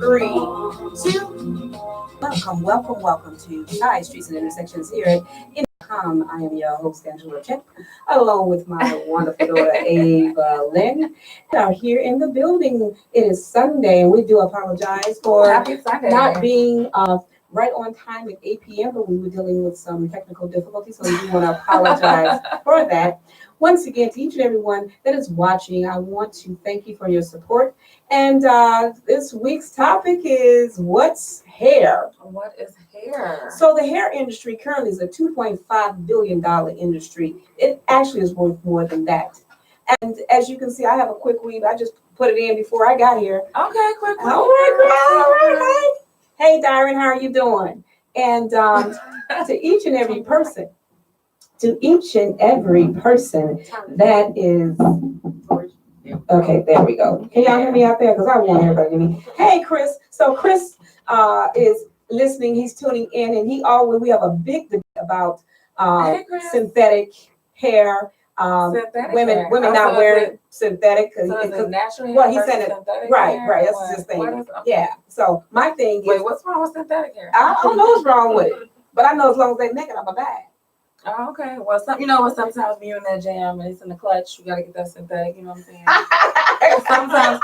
3, 2. Welcome to Side Streets and Intersections here at IntellectualRadio-Podcast. I am your host, Angela Check, along with my wonderful daughter, Ava Lynn. We are here in the building. It is Sunday, and we do apologize for not being right on time at 8 p.m., but we were dealing with some technical difficulties, so we do want to apologize for that. Once again, to each and everyone that is watching, I want to thank you for your support. And this week's topic is what's hair? What is hair? So the hair industry currently is a $2.5 billion industry. It actually is worth more than that. And as you can see, I have a quick weave. I just put it in before I got here. Okay, quick weave. All right. Hey, Darren, how are you doing? And to each and every person that is, okay, there we go. Can y'all hear me out there? Because I want everybody to hear me. Hey, Chris. So Chris is listening. He's tuning in, and we have a big debate about synthetic hair. Women not wearing synthetic. So it's natural hair. Well, he said it. Right. That's his thing. Okay. Yeah. So my thing is. Wait, what's wrong with synthetic hair? I don't know what's wrong with it, but I know as long as they make it, I'm a bag. Oh, okay. Well, sometimes when you're in that jam and it's in the clutch, you gotta get that synthetic. You know what I'm saying? Sometimes,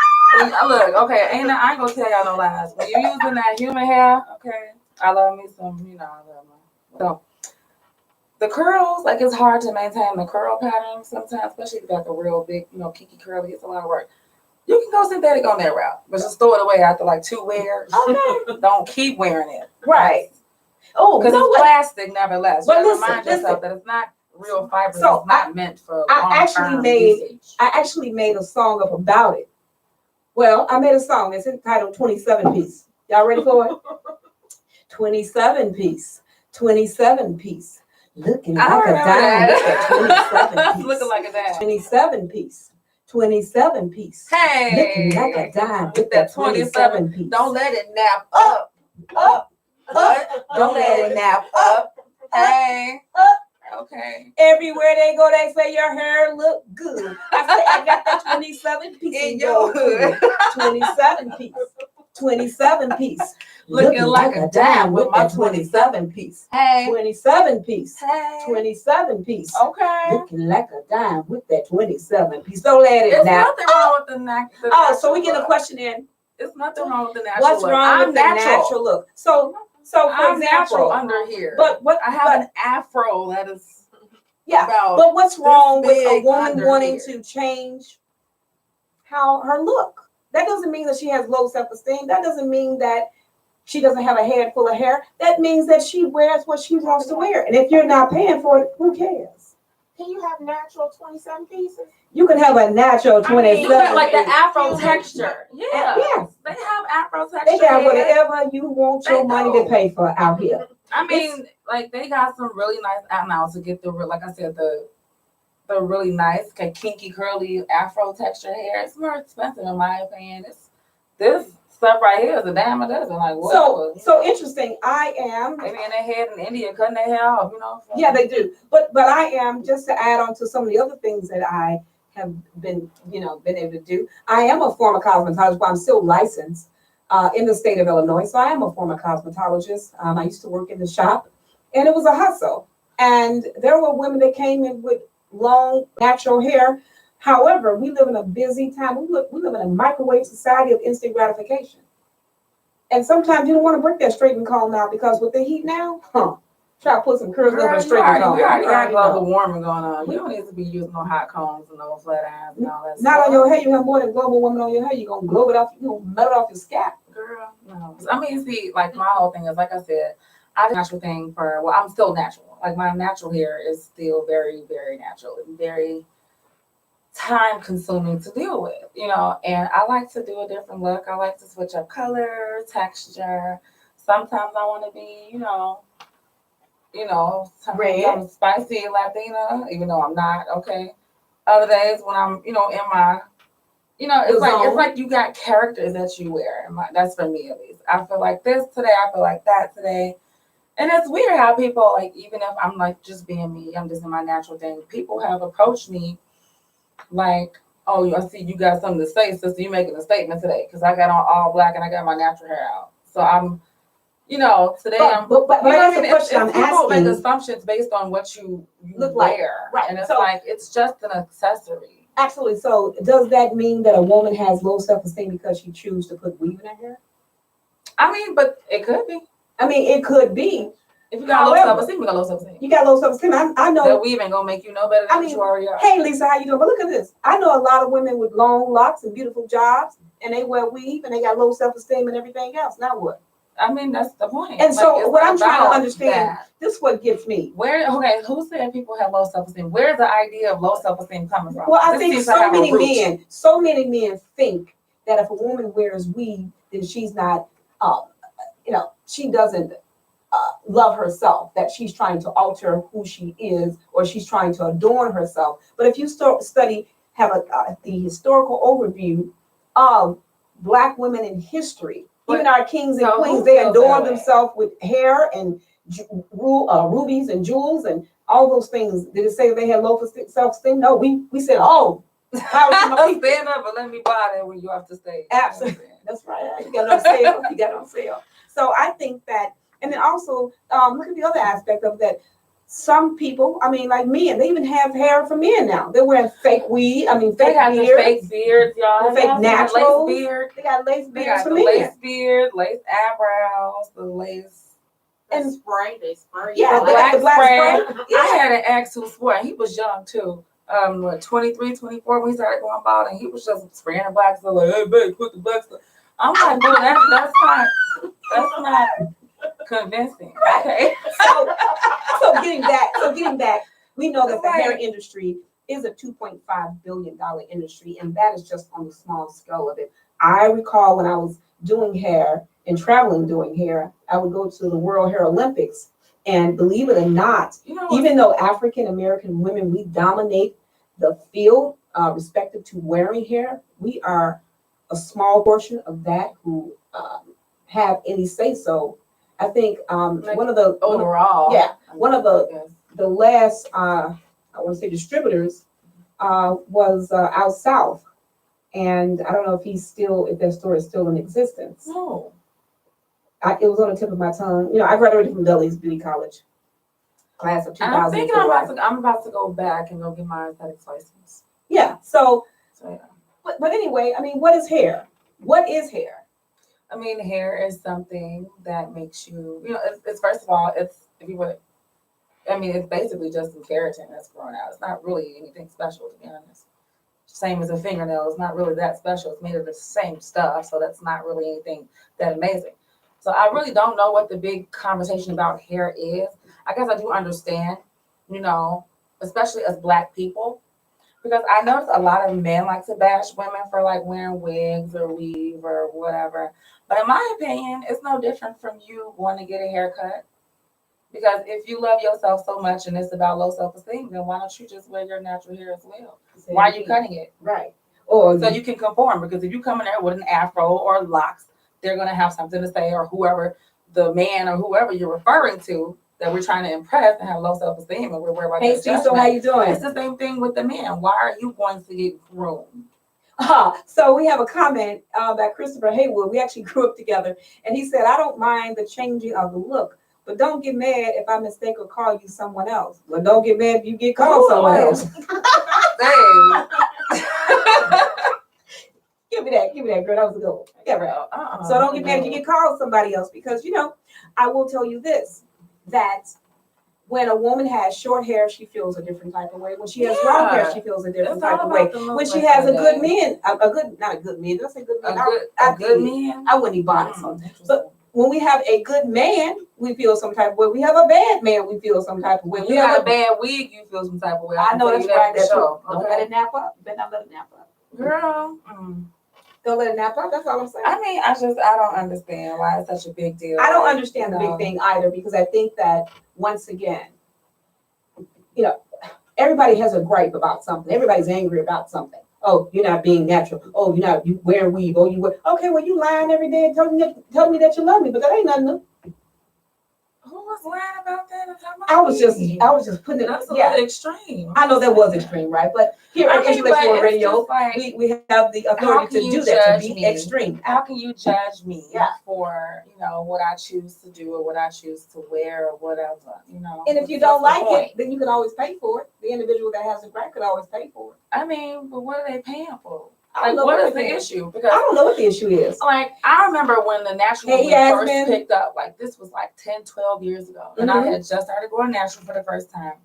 look, okay, I ain't gonna tell y'all no lies. When you're using that human hair, okay, I love me some, I love me. So the curls, like it's hard to maintain the curl pattern sometimes, especially if you got the real big, kiki curly. It's a lot of work. You can go synthetic on that route, but just throw it away after like 2 wears. Okay. Don't keep wearing it. Right. Oh, because it's plastic, nevertheless. But you remind yourself that it's not real fiber. So it's not meant for I actually made a song up about it. Well, I made a song. It's entitled 27 Piece. Y'all ready for it? 27 piece. 27 piece. Looking like a dime. 27 piece. Looking like a dime. 27 piece. 27 piece. Hey. Looking like a dime with that 27 piece. Don't let it nap up. Don't let it nap up. Hey. Okay. Everywhere they go, they say your hair look good. I say I got that 27 piece in your hood. 27 piece. 27 piece. Looking like a dime with my 27 piece. Hey. 27 piece. Hey. 27 piece. Okay. Looking like a dime with that 27 piece. Don't let it nap. There's nothing wrong with the natural. Oh, so we get a question in. It's nothing wrong with the natural What's look. wrong with the natural look? So for I'm example, natural under here. But I have an afro that is but what's wrong with a woman wanting here to change how her look? That doesn't mean that she has low self-esteem. That doesn't mean that she doesn't have a head full of hair. That means that she wears what she wants to wear. And if you're not paying for it, who cares? Can you have natural 27 pieces? You can have a natural 27. Like the afro texture. Yeah. Yes. They have afro texture. They got whatever you want your money to pay for out here. I mean, like they got some really nice now to get like I said, the really nice, kinky, curly afro texture hair. It's more expensive in my opinion. This stuff right here is a dime a dozen. Like what? So interesting. I am. Maybe in their head in India cutting their hair off, Yeah, they do. But I am, just to add on to some of the other things that I have been able to do. I am a former cosmetologist, but I'm still licensed in the state of Illinois. So I am a former cosmetologist. I used to work in the shop, and it was a hustle. And there were women that came in with long natural hair. However, we live in a busy time. We live in a microwave society of instant gratification. And sometimes you don't want to break that straightening comb now because with the heat now, try to put some curls over a straightening comb. We already got global warming going on. You don't need to be using no hot combs and no flat irons and all that stuff. Not on your hair. You have more than global warming on your hair. You're going to globe it off. You're going to melt it off your scalp. Girl, no. I mean, see, like my whole thing is, like I said, I do a natural thing I'm still natural. Like my natural hair is still very, very natural and very time consuming to deal with, and I like to do a different look. I like to switch up color, texture. Sometimes I want to be, sometimes I'm spicy Latina, even though I'm not, okay. Other days when I'm, in my, it's like you got characters that you wear. That's for me at least. I feel like this today, I feel like that today. And it's weird how people, like, even if I'm like just being me, I'm just in my natural thing, people have approached me like, oh, I see you got something to say, sister. You making a statement today because I got on all black and I got my natural hair out. So I'm, today I'm. But that's the question I'm people make asking. assumptions based on what you Look wear, like. Right. And it's So, like it's just an accessory. Absolutely. So does that mean that a woman has low self-esteem because she chooses to put weave in her hair? I mean, but it could be. I mean, it could be. If you got low self-esteem, you got low self-esteem. You got low self-esteem. I know. That weave ain't gonna make you no better than you already are. Hey, Lisa, how you doing? But look at this. I know a lot of women with long locks and beautiful jobs, and they wear weave, and they got low self-esteem and everything else. Now what? I mean, that's the point. And so what I'm trying to understand, this is what gets me. Who said people have low self-esteem? Where's the idea of low self-esteem coming from? Well, I think so many men think that if a woman wears weave, then she's not, she doesn't love herself, that she's trying to alter who she is, or she's trying to adorn herself. But if you have the historical overview of Black women in history, even our kings and queens, they adorn themselves with hair and rubies and jewels and all those things. Did it say they had low self-esteem? No, we said, oh, stand up and let me buy that when you have to stay. Absolutely. That's right. You got it on sale. So I think that, and then also look at the other aspect of that. Some people, I mean, like men, they even have hair for men now. They're wearing fake weave. I mean, fake beards. Fake beards, y'all. Fake natural beard. They got lace beards for men. Lace beard, lace eyebrows, the lace. And spray, they spray. Yeah, the black spray. Yeah. I had an ex who swore, and he was young too. 23, 24 when he started going bald, and he was just spraying the black stuff like, hey, babe, put the black stuff. I'm like, dude, that's not convincing. Okay. So getting back, we know that the hair industry is a $2.5 billion industry, and that is just on the small scale of it. I recall when I was doing hair and traveling doing hair, I would go to the World Hair Olympics, and believe it or not, even though African American women, we dominate the field respective to wearing hair, we are a small portion of that who have any say so. I think one of the last I want to say distributors was out south, and I don't know if that store is still in existence. No, it was on the tip of my tongue. I graduated from Dudley's Beauty College, class of 2004. I'm thinking I'm about to go back and go get my aesthetics license. Yeah. So yeah. But anyway, I mean, what is hair? What is hair? I mean, hair is something that makes you, it's first of all, it's basically just some keratin that's growing out. It's not really anything special, to be honest. Same as a fingernail, it's not really that special. It's made of the same stuff, so that's not really anything that amazing. So I really don't know what the big conversation about hair is. I guess I do understand, especially as Black people, because I notice a lot of men like to bash women for like wearing wigs or weave or whatever. But in my opinion, it's no different from you wanting to get a haircut. Because if you love yourself so much and it's about low self-esteem, then why don't you just wear your natural hair as well? Why are you cutting it? Right. So you can conform, because if you come in there with an afro or locks, they're going to have something to say, or whoever, the man or whoever you're referring to, that we're trying to impress and have low self-esteem, and we're worried about Hey, Steve, so how you doing? It's the same thing with the men. Why are you going to get groomed? So we have a comment by Christopher Haywood. We actually grew up together, and he said, I don't mind the changing of the look, but don't get mad if I mistake or call you someone else. Well, don't get mad if you get called someone else. Give me that, girl. That was a good one. Yeah, right. So don't get mad if you get called somebody else, because, I will tell you this, that when a woman has short hair, she feels a different type of way. When she has long hair, she feels a different type of way. When she has a good man, not a good man, let's say good man. A good man? I wouldn't be honest on that. But when we have a good man, we feel some type of way. We have a bad man, we feel some type of way. When you have a bad wig, you feel some type of way. I know that's right. That's true. Don't let it nap up. Better not let it nap up. Girl. Don't let it nap up. That's all I'm saying. I mean, I don't understand why it's such a big deal. I don't understand the big thing either, because I think that, once again, everybody has a gripe about something. Everybody's angry about something. Oh, you're not being natural. Oh, you wear weave. Oh, you wear. Okay, well, you lying every day and tell me that you love me, but that ain't nothing new. Who was lying about that. I was just putting it. That's a Yeah, little extreme. I know that was extreme, right? But here at Intellectual Radio, we have the authority to do that, to be extreme. How can you judge me Yeah. for, what I choose to do or what I choose to wear or whatever, And if you don't like it, then you can always pay for it. The individual that has the right could always pay for it. I mean, but what are they paying for? I don't know what is the issue? Because I don't know what the issue is. Like, I remember when the natural first picked up, like this was like 10, 12 years ago. And I had just started going natural for the first time.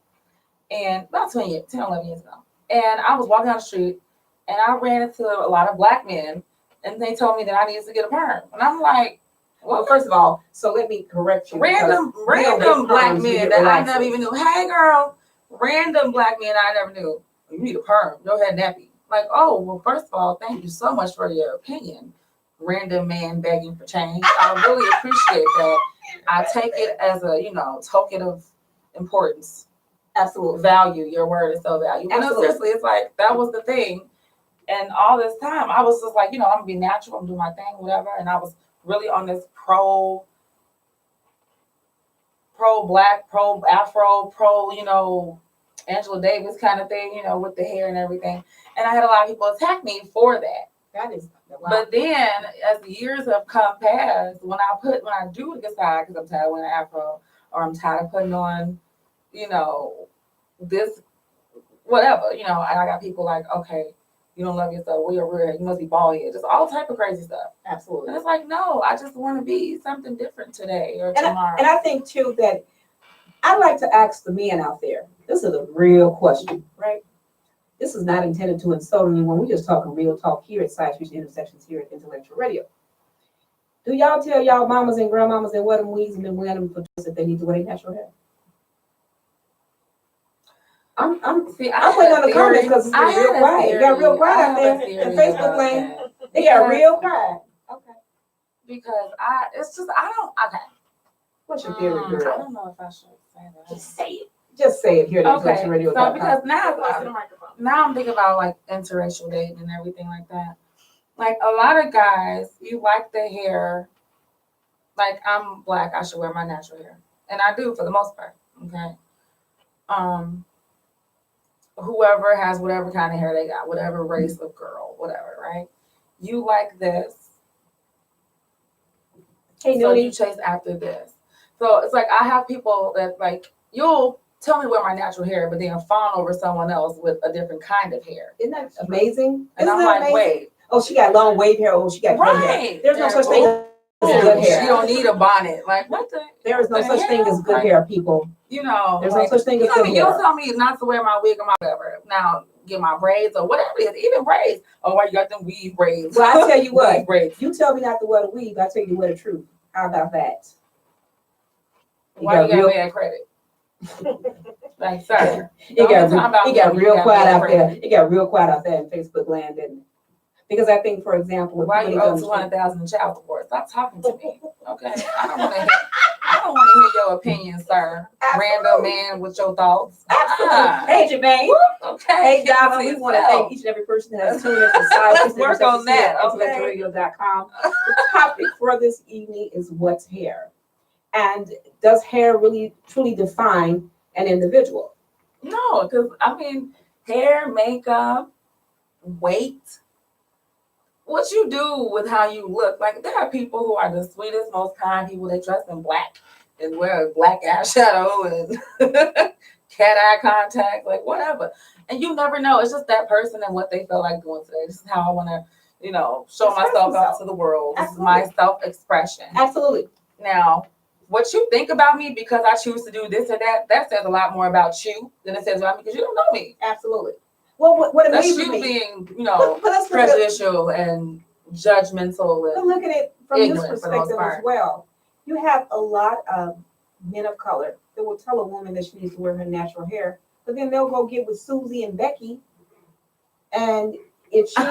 And about 10, 11 years ago. And I was walking down the street and I ran into a lot of black men and they told me that I needed to get a perm. And I'm like, well, first of all, so let me correct you. Random black men that I never even knew. Hey, girl, random black men I never knew. You need a perm. Go ahead, nappy. Like, oh, well, first of all, thank you so much for your opinion. Random man begging for change. I really appreciate that. I take it as a, token of importance. Absolutely. Value. Your word is so valuable. Absolutely. Seriously, it's like, that was the thing. And all this time, I was just like, I'm going to be natural. I'm doing my thing, whatever. And I was really on this pro-black, pro-afro, Angela Davis kind of thing, with the hair and everything. And I had a lot of people attack me for that. That is wow. But then, as the years have come past, when I do decide, because I'm tired of wearing afro, or I'm tired of putting on, this, whatever, and I got people like, okay, you don't love yourself, wear your hair, you must be bald head, just all type of crazy stuff. Absolutely. And it's like, no, I just want to be something different today or tomorrow. And I think too that I'd like to ask the men out there. This is a real question, right? This is not intended to insult anyone. We're just talking real talk here at Side Streets Intersections here at Intellectual Radio. Do y'all tell y'all mamas and grandmamas and wear them weeds and then wear them for that they need to wear their natural hair? I'm waiting on the comments because it's real quiet. It got real quiet out there in Facebook land. It got real quiet. Okay. Because What's your theory, girl? I don't know if I should say that. Just say it. Just say it here at IntellectualRadio.com. So because now I'm thinking about like interracial dating and everything like that. Like a lot of guys, you like the hair. Like I'm black, I should wear my natural hair, and I do for the most part. Okay. Whoever has whatever kind of hair they got, whatever race of girl, whatever, right? You like this. Hey, so you chase after this. So it's like I have people that like you'll tell me wear my natural hair, but then fawn over someone else with a different kind of hair. Isn't that amazing? And I'm like, amazing? Wait. Oh, she got long wave hair. Oh, she got good hair. There's no such thing as good hair. She don't need a bonnet. Like what the? There is no such thing as good hair, people. There's no such thing as good hair. You don't tell me not to wear my wig or my whatever. Now get my braids or whatever it is, even braids. Oh, why you got them weave braids? Well, I tell you what. Braids. You tell me not to wear the weave. I tell you to wear the truth. How about that? Why you got me that credit? Like, sir. It got real quiet out there. It got real quiet out there in Facebook land, didn't it? Because I think, for example, why you owe $200,000 in child support? Stop talking to me, okay? I don't want to hear your opinion, sir. Absolutely. Random man with your thoughts. Hey, Jermaine. Okay. Hey, Donna. We want to thank each and every person that has tuned in to Let's work on that. IntellectualRadio.com. The topic for this evening is what's hair, and does hair really truly define an individual? No, because I mean, hair, makeup, weight. What you do with how you look, like there are people who are the sweetest, most kind people. They dress in black and wear black eyeshadow and cat eye contact, like whatever. And you never know. It's just that person and what they feel like doing today. This is how I want to, show myself out to the world. This is my self-expression. Absolutely. Now, what you think about me because I choose to do this or that says a lot more about you than it says about me because you don't know me. Absolutely. Well, what it that's means you being, prejudicial and judgmental. But look at it from this perspective as well. You have a lot of men of color that will tell a woman that she needs to wear her natural hair, but then they'll go get with Susie and Becky, and if she,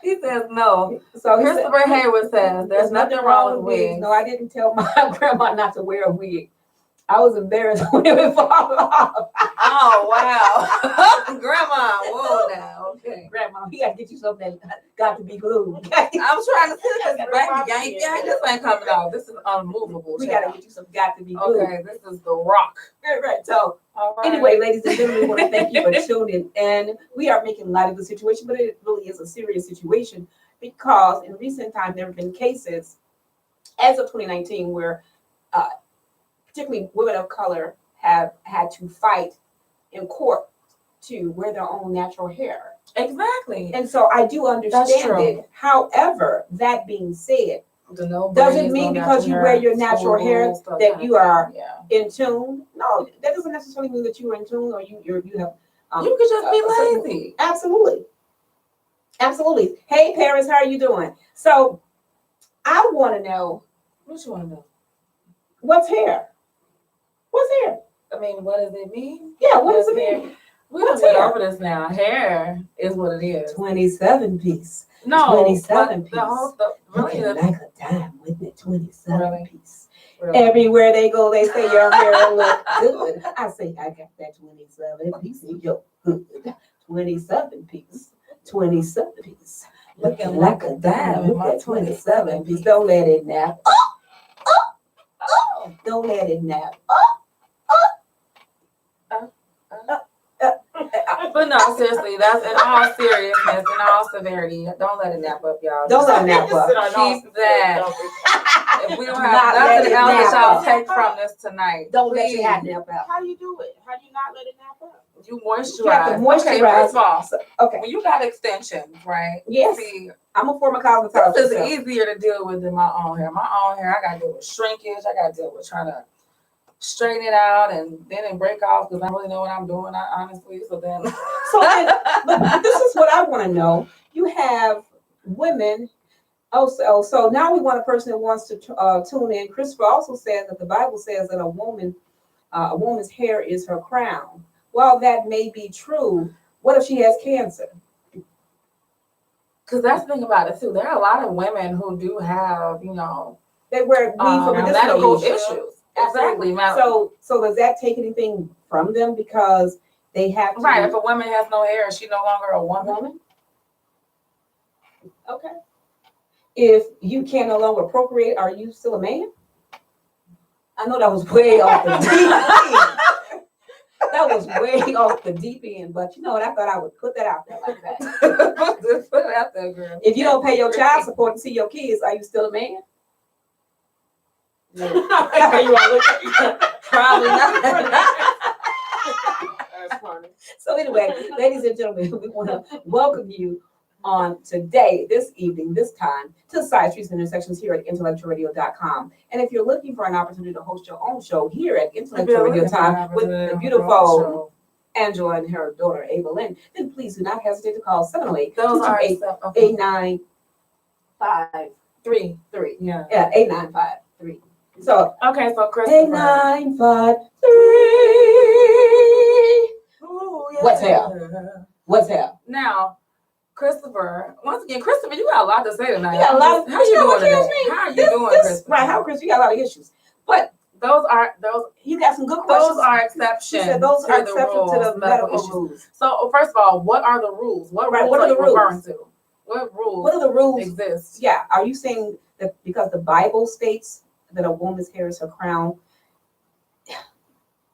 he says no. So Christopher Hayward says there's nothing wrong with wigs. No, I didn't tell my grandma not to wear a wig. I was embarrassed when it would fall off. Oh wow, Grandma, whoa now, okay. Grandma, we gotta get you something that got to be glued. I'm trying to see this baby. This ain't coming off. This is unmovable. We gotta get you some got to be glued. Okay, this is the rock. Right. So anyway, ladies and gentlemen, we want to thank you for tuning in. We are making light of the situation, but it really is a serious situation because in recent times there have been cases as of 2019 where particularly women of color have had to fight in court to wear their own natural hair. Exactly. And so I do understand it. However, that being said, doesn't mean because you wear your natural hair that you are in tune. No, that doesn't necessarily mean that you are in tune or you have. You could just be lazy. Absolutely. Hey, Paris, how are you doing? So I want to know. What you want to know? What's hair? What's hair? I mean, what does it mean? Yeah, what does it mean? We done went over this now. Hair is what it is. 27 piece. No, 27 piece. The whole stuff really looking like a dime with it. 27 piece. Really? Everywhere they go, they say your hair look good. I say I got that 27 piece. Yo, good. 27 piece. 27 piece. Looking like a dime with that 27 piece. Don't let it nap. Don't let it nap. But no, seriously, that's in all seriousness, in all severity. Don't let it nap up, y'all. Don't let it nap up. Keep that. If we don't have nothing else that y'all take from this tonight, don't let your hat nap out. How you do it? How do you not let it nap up? You moisturize. You have to moisturize. Okay, first of all, okay. When you got extensions, right? Yes. See, I'm a former cosmetologist. this is easier to deal with than my own hair. My own hair, I got to deal with shrinkage. I got to deal with trying to straighten it out and then it break off because I don't really know what I'm doing, honestly. But this is what I want to know. You have women. So now we want a person that wants to tune in. Christopher also says that the Bible says that a woman's hair is her crown. While that may be true, what if she has cancer? Because that's the thing about it too. There are a lot of women who do have, they wear weave for medical issues. Exactly. So does that take anything from them because they have to? Right. If a woman has no hair, is she no longer a woman? Okay. If you can no longer procreate, are you still a man? I know that was way off the deep end. That was way off the deep end, but you know what? I thought I would put that out there like that. Just put it out there, girl. If you don't pay your child support to see your kids, are you still a man? No. Probably not. That's funny. So anyway, ladies and gentlemen, we want to welcome you on today, this evening, this time, to Side Streets and Intersections here at IntellectualRadio.com. And if you're looking for an opportunity to host your own show here at Intellectual Radio Time with the beautiful Angela and her daughter, Ava Lynn, then please do not hesitate to call 708-228-8953. Yeah. 8953. So, okay, so Christopher. 8953. Ooh, yeah. What's hell? Now, Christopher, once again, Christopher, you got a lot to say tonight. You got a lot. How you doing today? How are you doing, Christopher? Right, how Chris? You got a lot of issues, but those. You got some good questions. Those are exceptions. Said those are exceptions to the medical rules. So, first of all, what are the rules? What are the rules referring to? What rules? What are the rules exist? Yeah, are you saying that because the Bible states that a woman's hair is her crown?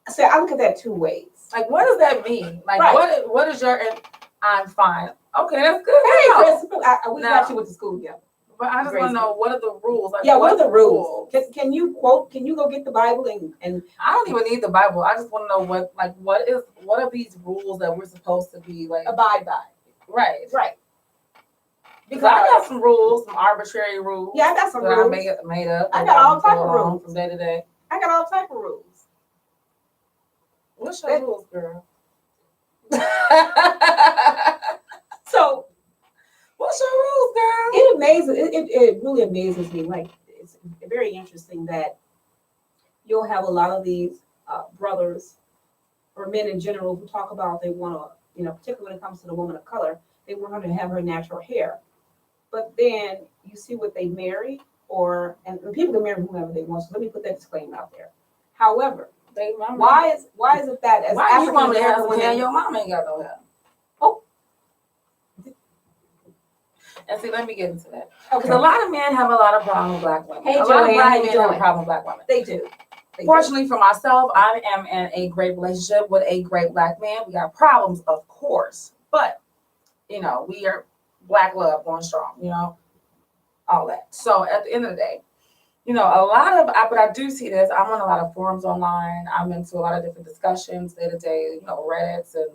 So I look at that two ways. Like, what does that mean? Like, what is your? I'm fine. Okay, that's good. Hey, Christopher, we got you with the school together. But I just want to know, what are the rules? Like, yeah, what are the rules? Can you quote? Can you go get the Bible and? I don't even need the Bible. I just want to know what are these rules that we're supposed to be like abide by? Right. Because I got some rules, some arbitrary rules. Yeah, I got some rules. I made up. I got all type of rules from day to day. I got all type of rules. What's your rules, girl? So, what's your rules, girl? It really amazes me. Like, it's very interesting that you'll have a lot of these brothers or men in general who talk about they want to, particularly when it comes to the woman of color, they want her to have her natural hair. But then you see what they marry, and people can marry whomever they want. So let me put that disclaimer out there. However, Baby mama. Why is it that as Why African you want me to have American some hair? women? Your mom ain't got no hair. Oh. And see, let me get into that. Because Okay. a lot of men have a lot of problem with black women. Hey, a lot Joanne, of black how you men have a doing? problem with black women. They do. Fortunately for myself, I am in a great relationship with a great black man. We got problems, of course, but you know, we are black love going strong, you know, all that. So at the end of the day, you know, but I do see this. I'm on a lot of forums online. I'm into a lot of different discussions day to day, you know, Reddits and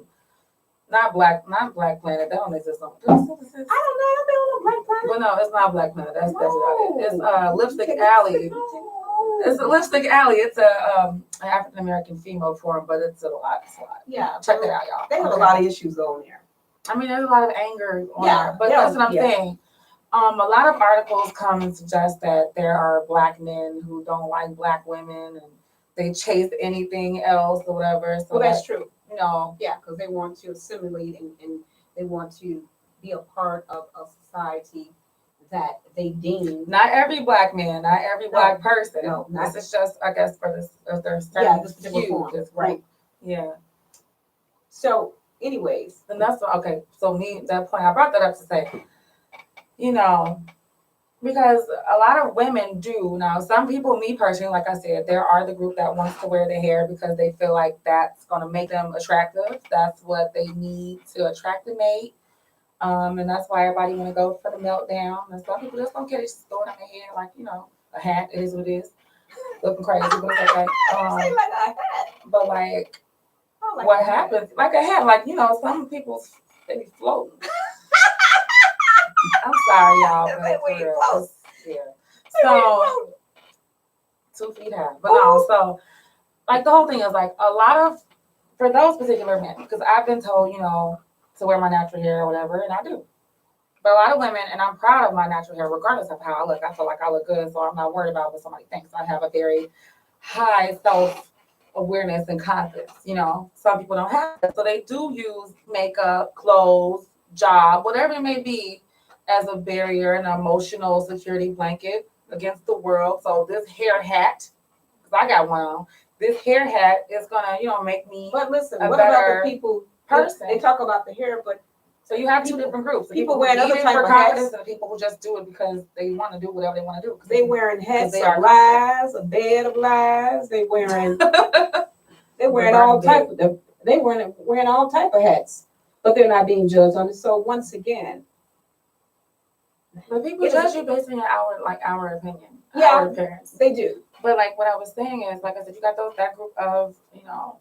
not Black Planet. That don't exist no more. I don't know. I've been on Black Planet. But no, it's not Black Planet. That's definitely not it. It's Lipstick Okay. Alley. No. It's a Lipstick Alley. It's a an African American female forum, but it's a lot. Yeah. Check that out, y'all. They have a lot of issues on there. I mean, there's a lot of anger on Yeah, there, but yeah, that's what I'm yeah. saying. A lot of articles come and suggest that there are black men who don't like black women and they chase anything else or whatever. So Well, that's true. you know, Yeah, because they want to assimilate and they want to be a part of a society that they deem. not every black man, not every black person. No, not- this is just, I guess, for this. There's Yeah, certain this particular few form. that's right. Yeah. So, anyways, And that's okay. So that point, I brought that up to say, you know, because a lot of women do now. Some people, me personally, like I said, there are the group that wants to wear their hair because they feel like that's going to make them attractive. That's what they need to attract a mate. And that's why everybody want to go for the meltdown. And some people just don't care. They just throw it on their head like, you know, a hat. It is what it is. Looking crazy, but it's okay. say like a hat. But like, I like what a hat. happens? Like a hat, like, you know, some people, they be floating. I'm sorry, y'all, but for real, yeah. So 2 feet high, but no. So like the whole thing is like a lot of for those particular men, because I've been told, you know, to wear my natural hair or whatever, and I do. But a lot of women, and I'm proud of my natural hair, regardless of how I look. I feel like I look good, so I'm not worried about what somebody thinks. I have a very high self-awareness and confidence. You know, some people don't have that, so they do use makeup, clothes, job, whatever it may be, as a barrier, an emotional security blanket against the world. So this hair hat, because I got one on, this hair hat is gonna, you know, make me. But listen, a what about better the people? person. They talk about the hair, but So you have two different groups. The people who wear need other it type for of confidence hats. and the people who just do it because they want to do whatever they want to do. 'Cause they wearing hats they of are- lies, a bed of lies. They wearing all type of wearing all type of hats, but they're not being judged on it. So once again, But people judge you based on our opinion, Yeah. our appearance. they do. But like what I was saying is, like I said, you got that group of, you know,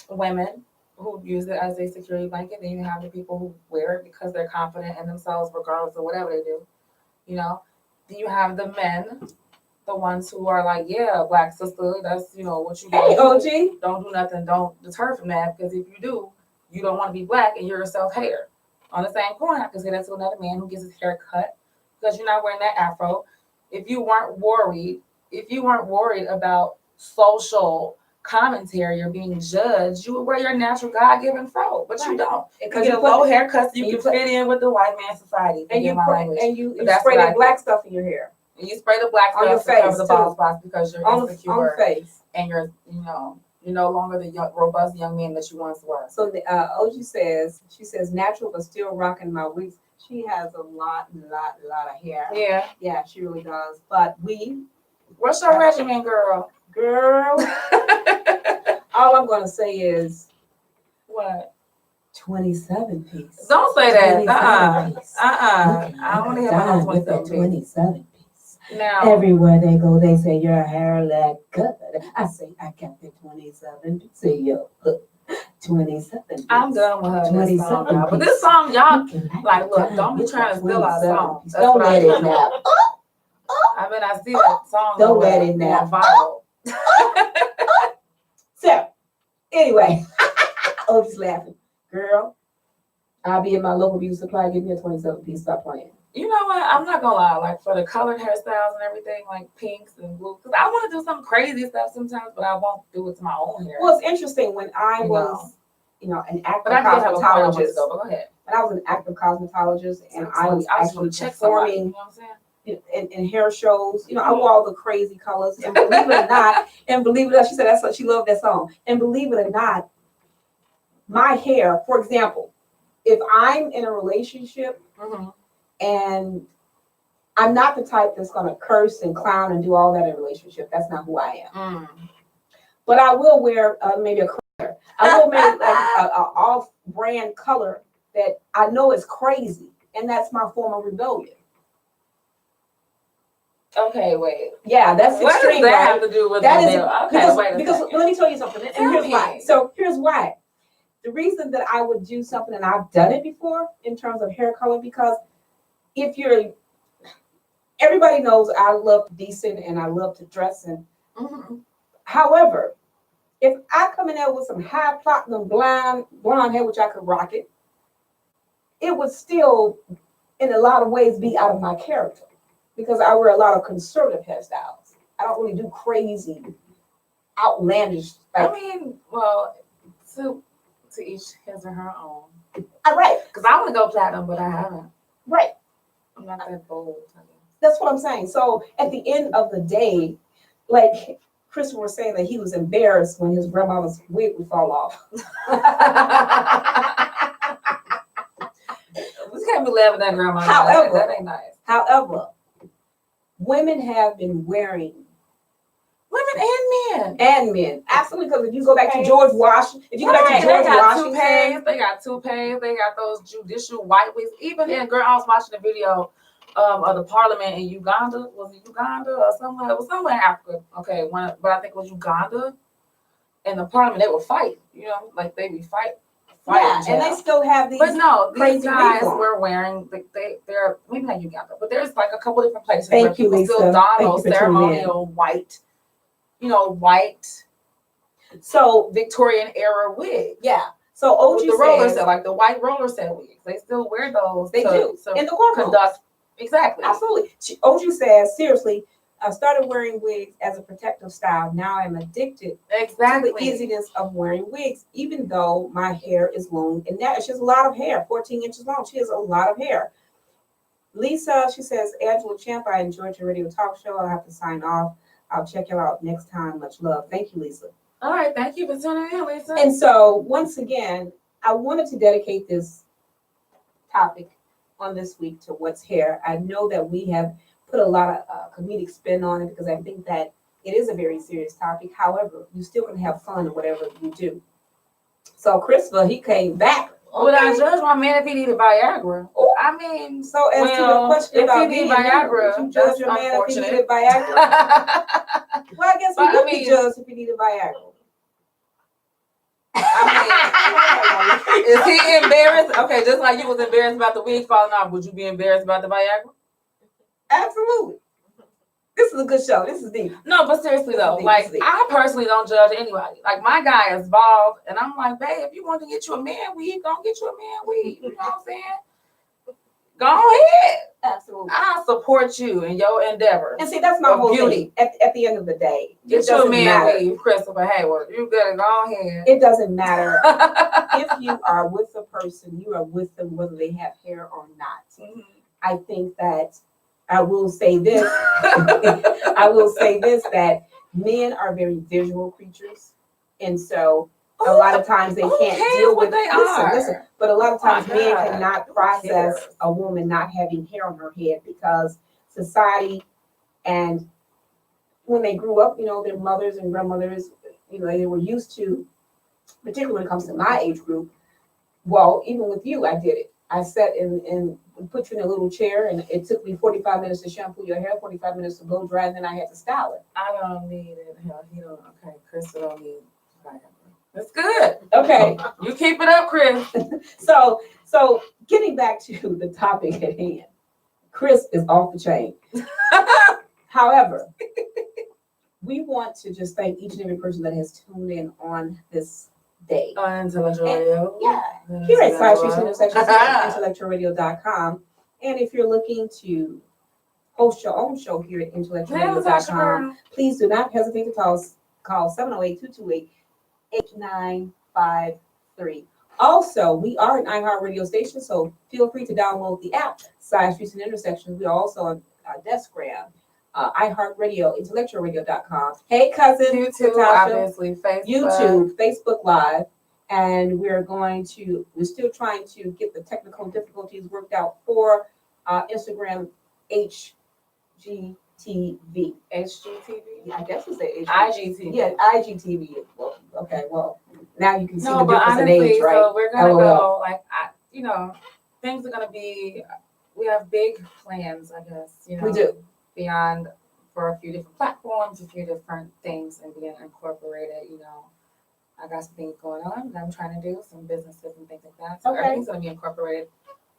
women who use it as a security blanket. Then you have the people who wear it because they're confident in themselves, regardless of whatever they do. You know, then you have the men, the ones who are like, yeah, black sister, that's, you know, what you Hey, do. OG. Don't do nothing. Don't deter from that, because if you do, you don't want to be black and you're a self-hater. On the same point, I can say that to another man who gets his hair cut because you're not wearing that afro. If you weren't worried about social commentary or being judged, you would wear your natural God-given fro, but you don't. Because you get a low haircut so you can fit in with the white man society. And you That's spray what that I black do. stuff in your hair. And you spray the black On your stuff to cover face, the too. bald spots because you're On the insecure face. and you're no longer the robust young man that you once were. So the OG says, she says natural but still rocking my wigs. She has a lot of hair. Yeah. Yeah, she really does. But What's your regimen, girl? all I'm gonna say is What? 27 piece. Don't say that. 27 piece. I don't want to hear about with no that 27 27 piece. Now, Everywhere they go, they say your hair look good. I say I got the 27 piece. Say yo, 27 piece. I'm done with her. This song, 27 y'all. But piece. this song, y'all, Looking like, look, a don't be dime trying to with steal our 27 song. piece. That's Don't what I let do. it now. I mean, I see that song. Don't let it now. Viral. So, anyway, oh, just laughing. Girl, I'll be in my local beauty supply. Give me a 27 piece. Stop playing. You know what? I'm not gonna lie. Like for the colored hairstyles and everything, like pinks and blue, because I want to do some crazy stuff sometimes, but I won't do it to my own hair. Well, it's interesting when I You was, an active but I did have a point I wanted to cosmetologist. go. But go ahead. When I was an active cosmetologist and I was I was actually gonna check somebody. You know performing, what I'm saying? in hair shows. I wore all the crazy colors. And believe it or not, she said that's what she loved that song. And believe it or not, my hair, for example, if I'm in a relationship and I'm not the type that's going to curse and clown and do all that in a relationship. That's not who I am. But I will wear maybe a color. I will make like a off-brand color that I know is crazy, and that's my form of rebellion. Okay, wait. Yeah, that's what extreme. What does that right? have to do with that? Is okay, wait because let me tell you something. And here's me. why. So here's why. The reason that I would do something, and I've done it before in terms of hair color, because if you're everybody knows I love decent and I love to dress. And however, if I come in there with some high platinum blonde hair, which I could rock it would still, in a lot of ways, be out of my character because I wear a lot of conservative hairstyles. I don't really do crazy, outlandish. I mean, well, to each his or her own. All right. Because I want to go platinum, but I haven't. Right. I'm not that bold. That's what I'm saying. So at the end of the day, like Christopher was saying that he was embarrassed when his grandmother's wig would fall off. We can't be laughing at grandma. However, that ain't nice. However, women have been wearing. Women and men. Absolutely, because if you go back to George Washington, they got toupees, they got those judicial white wigs. Even in girl, I was watching a video of the parliament in Uganda. Was it Uganda or somewhere? It was somewhere in Africa. Okay, but I think it was Uganda. In the parliament, they would fight. Like they be fighting. Yeah, and they still have these. But no, these guys wigs were wearing. They're maybe not Uganda, but there's like a couple different places where people Lisa. still don those ceremonial white. White, so Victorian era wig. Yeah. So OG the roller set, like the white roller set wigs, they still wear those. They do in the courtroom. Exactly. Absolutely. OG says, seriously, I started wearing wigs as a protective style. Now I'm addicted to the easiness of wearing wigs, even though my hair is long and that she has a lot of hair, 14 inches long. She has a lot of hair. Lisa, she says, Angela Champ, I enjoyed your radio talk show. I'll have to sign off. I'll check you out next time. Much love. Thank you, Lisa. All right. Thank you for tuning in, Lisa. And so, once again, I wanted to dedicate this topic on this week to what's hair. I know that we have put a lot of comedic spin on it because I think that it is a very serious topic. However, you still can have fun in whatever you do. So, Christopher, he came back. Would I judge my man if he needed Viagra? I mean, so as to the question about if he needed Viagra, would you judge your man if he needed Viagra? Well, I guess we would be judged if he needed Viagra. I mean, is he embarrassed? Okay, just like you was embarrassed about the wig falling off, would you be embarrassed about the Viagra? Absolutely. This is a good show. This is deep. No, but seriously though, like I personally don't judge anybody. Like my guy is bald, and I'm like, babe, if you want to get you a man weave, go get you a man weave. You know what I'm saying? Go ahead. Absolutely. I support you in your endeavor. And see, that's my whole beauty. At the end of the day, get you a man weave, Christopher Hayward. You gotta go ahead. It doesn't matter if you are with a person, you are with them whether they have hair or not. Mm-hmm. I think that I will say this. That men are very visual creatures, and so a lot of times they can't deal with they listen. But a lot of times men cannot process a woman not having hair on her head because society and when they grew up, their mothers and grandmothers, they were used to, particularly when it comes to my age group. Well, even with you, I did it. I sat and put you in a little chair, and it took me 45 minutes to shampoo your hair, 45 minutes to blow dry, and then I had to style it. I don't need it. He don't. Okay, Chris don't need Viagra. That's good. Okay, you keep it up, Chris. So getting back to the topic at hand, Chris is off the chain. However, we want to just thank each and every person that has tuned in on this day. On Intellectual Radio. Yeah. Here at Side Streets Intersections at IntellectualRadio.com. And if you're looking to host your own show here at IntellectualRadio.com, please do not hesitate to call 708-228-8953. Also, we are an iHeart radio station, so feel free to download the app, Side Streets and Intersections. We are also on Deskgram, iHeartRadio, IntellectualRadio.com. Hey, cousin. YouTube, Natasha. obviously, Facebook. YouTube, Facebook Live. And we're still trying to get the technical difficulties worked out for Instagram HGTV. HGTV? I guess it's the IGTV. Yeah, IGTV. Well, okay, well, now you can see No, the but difference in honestly, age, right? so we're gonna LOL. go things are gonna be. We have big plans, I guess. We do. Beyond for a few different platforms, a few different things, and being incorporated. I got some things going on that I'm trying to do, some businesses and things like that. So Okay. everything's gonna be incorporated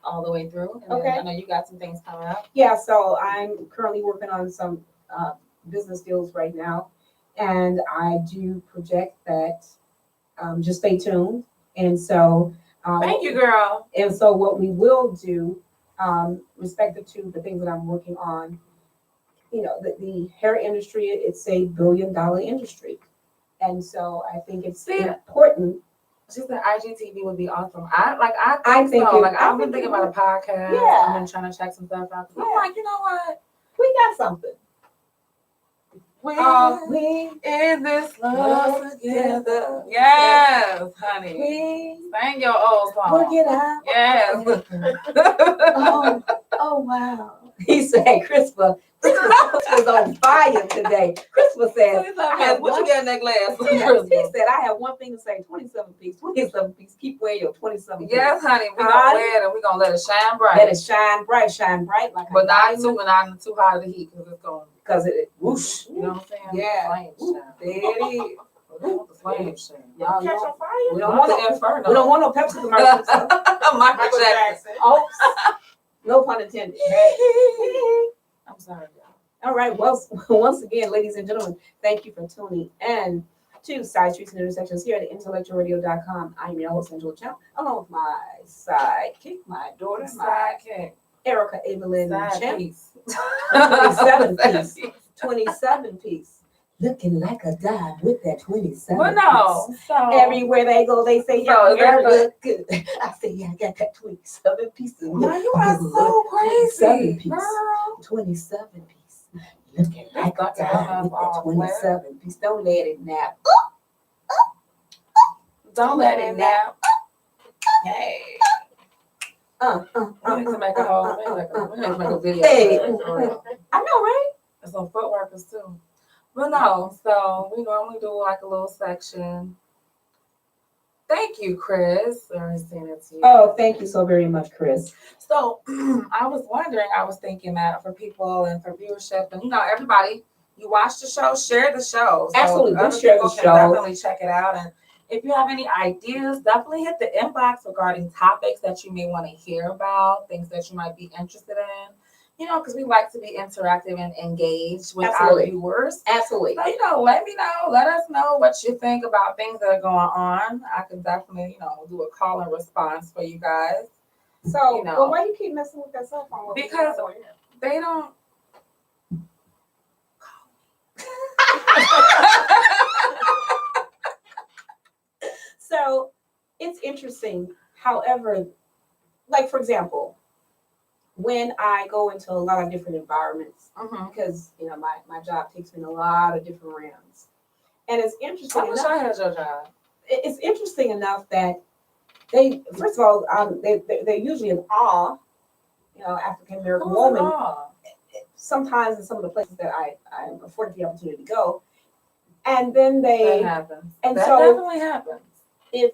all the way through. And then I know you got some things coming up. Yeah, so I'm currently working on some business deals right now, and I do project that. Just stay tuned. And so, Thank you, girl. And so, what we will do, respective to the things that I'm working on, the hair industry, it's a $1 billion industry, and so I think it's important. She said IGTV would be awesome. I think so. I've been thinking about a podcast. Yeah. I've been trying to check some stuff out. I'm like, you know what? We got something. We in this love together. Yes, honey. Sing your old song. Work it out. Yes. Oh, wow. He said, Christopher was on fire today. Christopher said, what you got in that glass? He said, I have one thing to say, 27 piece. Keep wearing your 27 piece. Yes, honey. We're going to wear it and we're going to let it shine bright. Let it shine bright. But not too hot of the heat because it's going. Because it whoosh. You know what I'm saying? Yeah. Flame shine. There it is. The flame shine. Y'all catch on fire? We don't want no Pepsi commercials. Michael Jackson. Oh, no pun intended. I'm sorry, y'all. All right. Well, once again, ladies and gentlemen, thank you for tuning in to Side Streets and Intersections here at IntellectualRadio.com. I'm your host, Angela Champ, along with my sidekick, my daughter, my sidekick, Erica Evelyn Champ. 27 piece. Looking like a dime with that 27 Well, no. piece. So Everywhere they go, they say, So your hair look good. I say, yeah, I got that 27 piece. now you are so crazy, 27 piece. girl. 27 piece. Looking like a dime with that 27 piece. Don't let it nap. Don't let it nap. Hey. We need to make a video. Hey. For real. I know, right? And some footworkers too. But no, so we normally do like a little section. Thank you, Chris, for sending it to you. Oh, thank you so very much, Chris. So I was thinking that for people and for viewership and everybody, you watch the show, share the show. So Absolutely, other share people the can show. definitely check it out. And if you have any ideas, definitely hit the inbox regarding topics that you may want to hear about, things that you might be interested in. Because we like to be interactive and engaged with our viewers. Absolutely. So, let me know. Let us know what you think about things that are going on. I can definitely, do a call and response for you guys. So, well, why you keep messing with that cell phone? Because they don't. So, it's interesting. However, like, for example, when I go into a lot of different environments, because my job takes me in a lot of different realms, and it's interesting. I wish I had your job. It's interesting enough that they, first of all, they're usually in awe, African American woman. Sometimes in some of the places that I'm afforded the opportunity to go, and then that happens. And that so definitely happens. If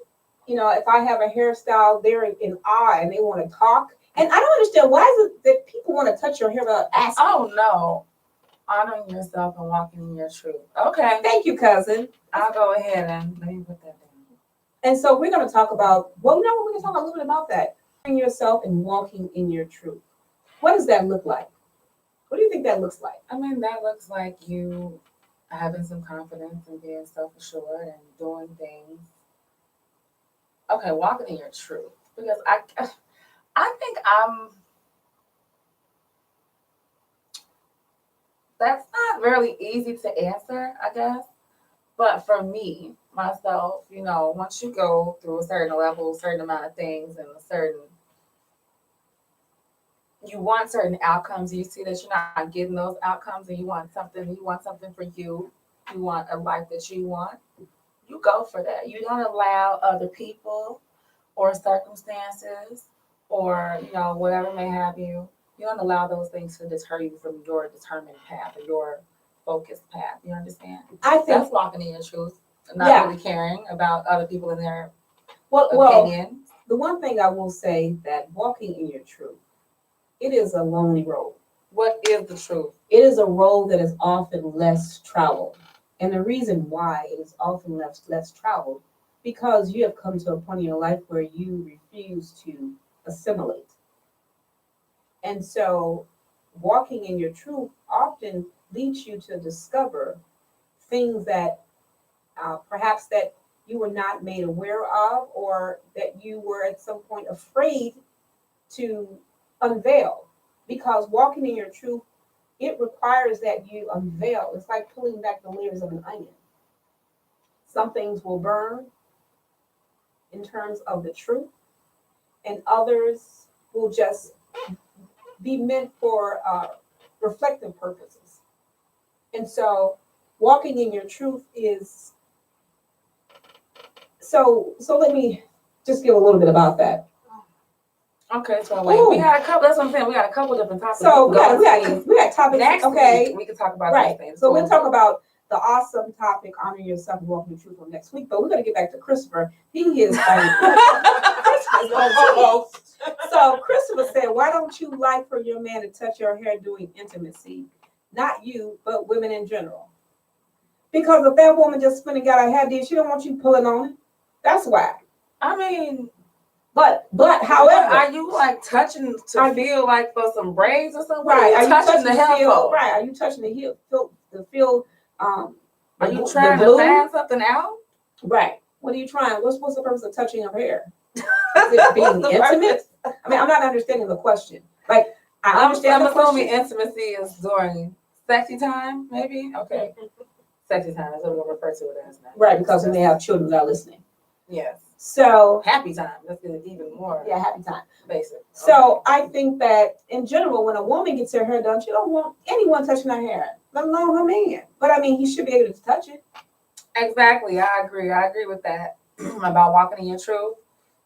I have a hairstyle, they're in awe and they want to talk. And I don't understand, why is it that people want to touch your hair without asking? Oh, no. Honoring yourself and walking in your truth. Okay. Thank you, cousin. I'll go ahead and let me put that down. And so we're going to talk about, we're going to talk a little bit about that. Honoring yourself and walking in your truth. What does that look like? What do you think that looks like? I mean, that looks like you having some confidence and being self-assured and doing things. Okay, walking in your truth. Because I think that's not really easy to answer, I guess. But for me, myself, once you go through a certain level, a certain amount of things, and a certain, you want certain outcomes, you see that you're not getting those outcomes, and you want something for you, you want a life that you want, you go for that. You don't allow other people or circumstances or whatever may have you. You don't allow those things to deter you from your determined path or your focused path. You understand? I think That's walking in your truth, not really caring about other people and their opinion. The one thing I will say that walking in your truth, it is a lonely road. What is the truth? It is a road that is often less traveled. And the reason why it is often less traveled, because you have come to a point in your life where you refuse to assimilate. And so walking in your truth often leads you to discover things that perhaps that you were not made aware of, or that you were at some point afraid to unveil. Because walking in your truth, it requires that you unveil. It's like pulling back the layers of an onion. Some things will burn in terms of the truth, and others will just be meant for reflective purposes. And so walking in your truth is so let me just give a little bit about that. Okay, so we had a couple. That's what I'm saying. We got a couple different topics. So we got topics. Next week, we can talk about these things. So we'll talk about the awesome topic, honor yourself and walking the truth, on next week. But we're going to get back to Christopher. He is So Christopher said, "Why don't you like for your man to touch your hair during intimacy? Not you, but women in general. Because if that woman just spent and got her hair did, she don't want you pulling on it. That's why. I mean." But however, are you like touching to feel like for some braids or something? Right. Are you touching the hair for? Right. Are you touching the heel to feel are you trying to fan something out? Right. What are you trying? What's the purpose of touching her hair? Is it being intimate? I mean, I'm not understanding the question. Like, I understand the question. I'm assuming intimacy is during sexy time, maybe? Okay. Sexy time is what we'll refer to it as now. Right, because when they have children that are listening. Yes. So happy time. Let's get it even more. Yeah, happy time. Basic. So I think that in general, when a woman gets her hair done, she don't want anyone touching her hair, let alone her man. But I mean, he should be able to touch it. Exactly. I agree with that. About walking in your truth,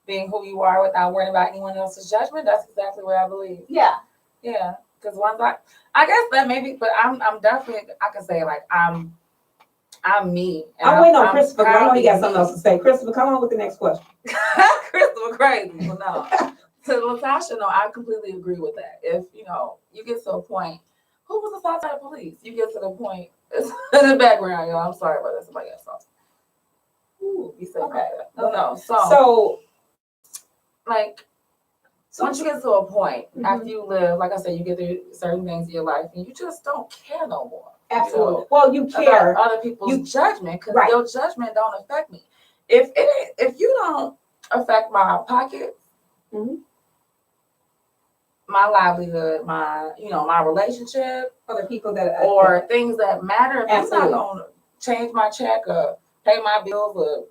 being who you are without worrying about anyone else's judgment. That's exactly what I believe. Yeah. Yeah. Because once I guess that maybe, but I'm definitely, I can say like I'm me. I'm waiting on Christopher. I know he got something else to say. Christopher, come on with the next question. Christopher, crazy. Well, no. To Latasha, no, I completely agree with that. If you get to a point, who was the outside police? You get to the point. It's in the background, I'm sorry about that. Somebody else saw. Ooh, you said okay. No. So like. Once you get to a point, after you live, like I said, you get through certain things in your life, and you just don't care no more. Absolutely. Well, you care about other people's judgment, because your judgment don't affect me. If you don't affect my pocket, my livelihood, my my relationship, other people that or things that matter, if you're not gonna change my check or pay my bills or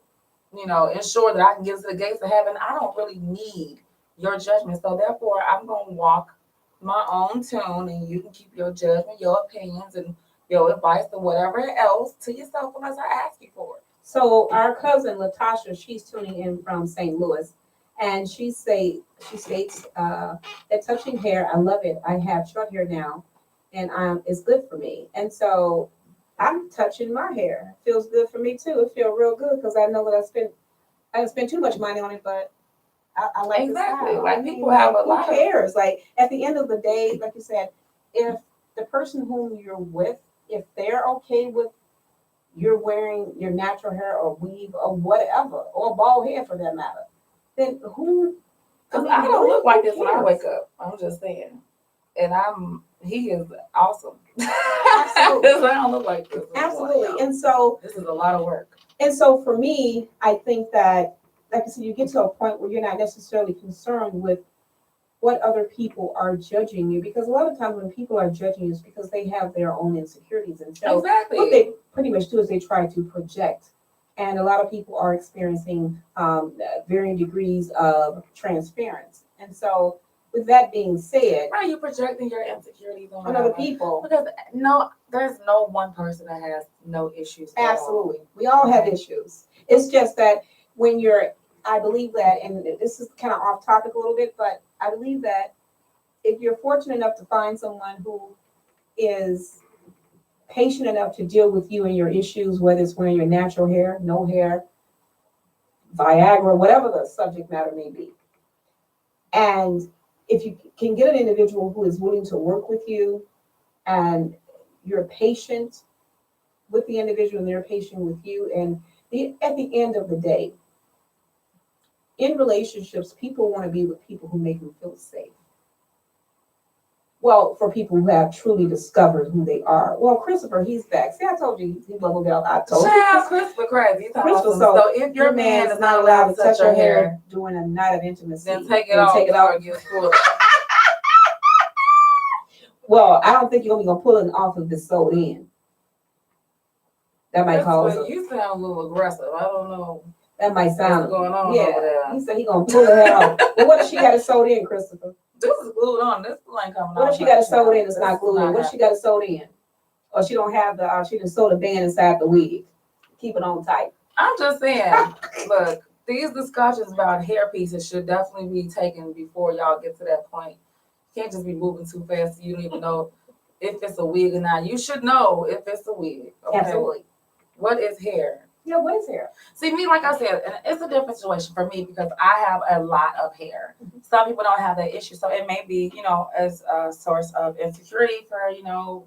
ensure that I can get to the gates of heaven, I don't really need your judgment. So therefore, I'm gonna walk my own tune, and you can keep your judgment, your opinions, and your advice, and whatever else to yourself unless I ask you for it. So our cousin Latasha, she's tuning in from St. Louis, and she states that touching hair, I love it. I have short hair now, and it's good for me. And so I'm touching my hair. It feels good for me too. It feels real good because I know that I didn't spend too much money on it, but I like exactly. The like people have a lot. Who cares? Like at the end of the day, like you said, if the person whom you're with, if they're okay with you're wearing your natural hair or weave or whatever, or bald hair for that matter, then who? Because I don't look like this when I wake up. I'm just saying, and he is awesome. Absolutely. I don't look like this. Absolutely. And so this is a lot of work. And so for me, I think that, like I said, you get to a point where you're not necessarily concerned with what other people are judging you, because a lot of times when people are judging you, it's because they have their own insecurities. And so what they pretty much do is they try to project. And a lot of people are experiencing varying degrees of transference. And so with that being said, Why are you projecting your insecurities on other people, Because there's no one person that has no issues. absolutely, we all have issues. It's just that when I believe that, and this is kind of off topic a little bit, but I believe that if you're fortunate enough to find someone who is patient enough to deal with you and your issues, whether it's wearing your natural hair, no hair, Viagra, whatever the subject matter may be. And if you can get an individual who is willing to work with you and you're patient with the individual and they're patient with you, and at the end of the day, in relationships, people want to be with people who make them feel safe. Well, for people who have truly discovered who they are. Well, Christopher, he's back. See, I told you he leveled out. I told you. Child, Christopher crazy. Christopher, so if your man is not allowed to touch your hair during a night of intimacy, then take it off. Take it off. Well, I don't think you're gonna pull it off if it's sewed in. That might cause. You sound a little aggressive. I don't know. That might sound. What's going on over Yeah, there? he said he gonna pull the hair off. Well, what if she got it sewed in, Christopher? This is glued on. This glue ain't coming off. What if she got it sewed in? It's not glued in. What if she got it sewed in? Or she don't have she done sewed a band inside the wig. Keep it on tight. I'm just saying, look, these discussions about hair pieces should definitely be taken before y'all get to that point. You can't just be moving too fast so you don't even know if it's a wig or not. You should know if it's a wig. Okay? Absolutely. What is hair? Yeah, what is hair? See, me, like I said, and it's a different situation for me because I have a lot of hair. Some people don't have that issue. So it may be, as a source of insecurity for,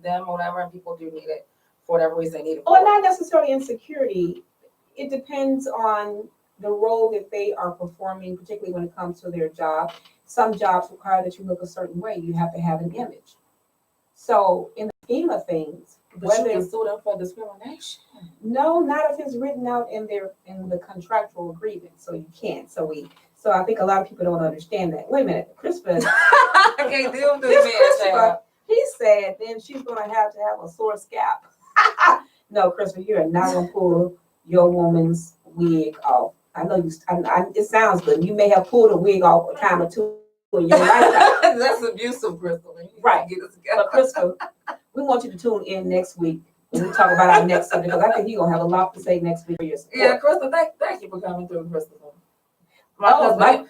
them or whatever, and people do need it for whatever reason they need it for. Well, not necessarily insecurity. It depends on the role that they are performing, particularly when it comes to their job. Some jobs require that you look a certain way. You have to have an image. So in the scheme of things, but you can sue them for discrimination. No, not if it's written out in the contractual agreement. So you can't. So I think a lot of people don't understand that. Wait a minute, Christopher. I can't deal with this man. He said then she's gonna have to have a sore scalp. No, Christopher, you are not gonna pull your woman's wig off. I know you. It sounds good. You may have pulled a wig off a time or two in your lifetime. That's abusive, Crystal. Right. But Crystal, we want you to tune in next week when we talk about our next subject, because I think you're gonna have a lot to say next week for your support. Yeah, Crystal, thank you for coming through, Crystal. My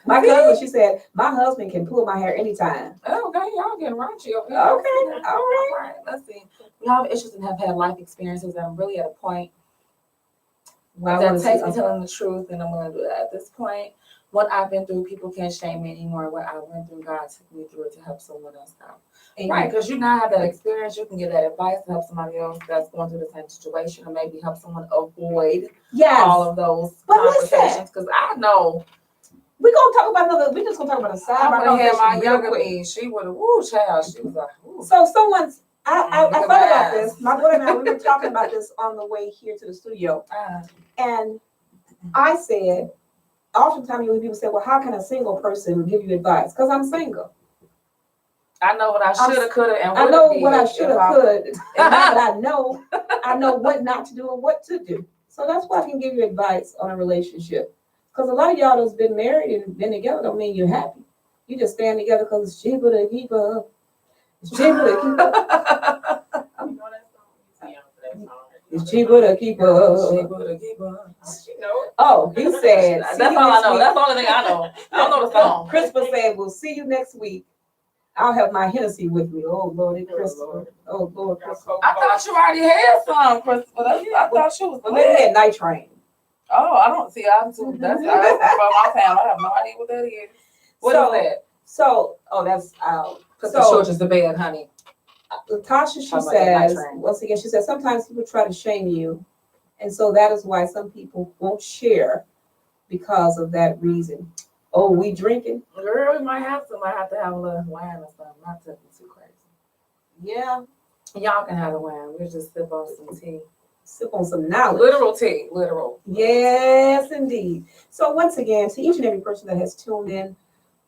cousin, she said, my husband can pull my hair anytime. Oh, okay, y'all getting raunchy over here. Okay, all right. Let's see. We all have issues and have had life experiences, and I'm really at a point Well, that takes me telling the truth, and I'm going to do that. At this point, what I've been through, people can't shame me anymore. What I went through, God took me through it to help someone else out. Right, because you now have that experience, you can get that advice to help somebody else that's going through the same situation, or maybe help someone avoid all of those complications. Because I know we're gonna talk about another. We're just gonna talk about a side. I would have had my younger me. She would have, child. She was like, ooh. So someone's. I thought about this. My daughter and I, we were talking about this on the way here to the studio, and I said, oftentimes people say, "Well, how can a single person give you advice?" Because I'm single. I know what I should have, could have, and I know what I should have, could, and now that I know what not to do and what to do. So that's why I can give you advice on a relationship. Because a lot of y'all that's been married and been together don't mean you're happy. You just stand together because it's cheaper to keep up. It's cheaper to keep up. It's cheaper to keep up. Oh, he said. That's all I know. That's the only thing I know. I don't know the song. Christopher said, "We'll see you next week. I'll have my Hennessy with me." Oh, Lord, Christopher. Oh, Lord, Christopher. I thought you already had some, Christopher. I thought you was the lady at Night Train. Oh, I don't see. That's from my town. I have no idea what that is. What is that? So, that's Put the shorts to bed, honey. Latasha, she says, once again, she says, sometimes people try to shame you. And so that is why some people won't share because of that reason. Oh, we drinking? Girl, we might have to have a little wine or something. Not taking too crazy. Yeah. Y'all can have the wine. We'll just sip on some tea. Sip on some knowledge. Literal tea. Literal. Yes, indeed. So once again, to each and every person that has tuned in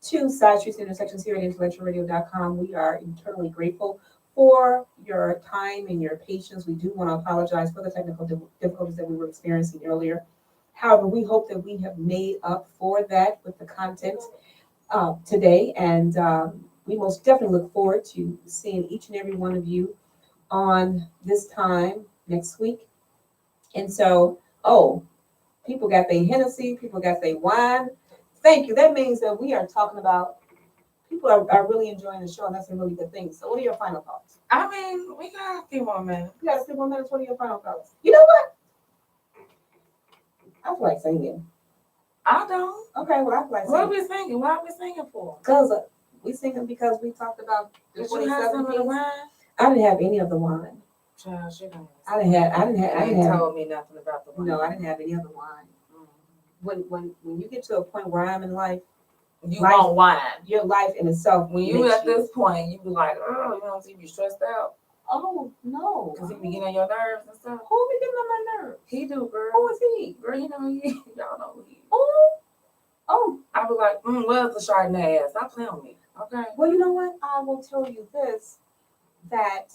to Side Streets and Intersections here at IntellectualRadio.com, we are eternally grateful for your time and your patience. We do want to apologize for the technical difficulties that we were experiencing earlier. However, we hope that we have made up for that with the content today, and we most definitely look forward to seeing each and every one of you on this time next week. And so, oh, people got their Hennessy, people got their wine. Thank you. That means that we are talking about people are really enjoying the show, and that's a really good thing. So, what are your final thoughts? I mean, we got a few more minutes. You got a few more minutes. What are your final thoughts? You know what? I feel like singing. I don't. Okay, well, I feel like What are singing. we singing? What are we singing for? Because we singing because we talked about the Did you have some of the 27 wine? I didn't have any of the wine. Child, she don't. I didn't have. told me nothing about the wine. No, I didn't have any of the wine. When you get to a point where I am in life, You Life- want wine. your life in itself. When you makes at this point, you be like, oh, you know, you be stressed out Oh no. because he be getting on your nerves and stuff. Who be getting on my nerves? He do, girl. Who is he? Girl, you know he. Y'all know who he. Oh, I be like, where's the Chardonnay ass? Stop playing with me, okay? well, you know what? I will tell you this, that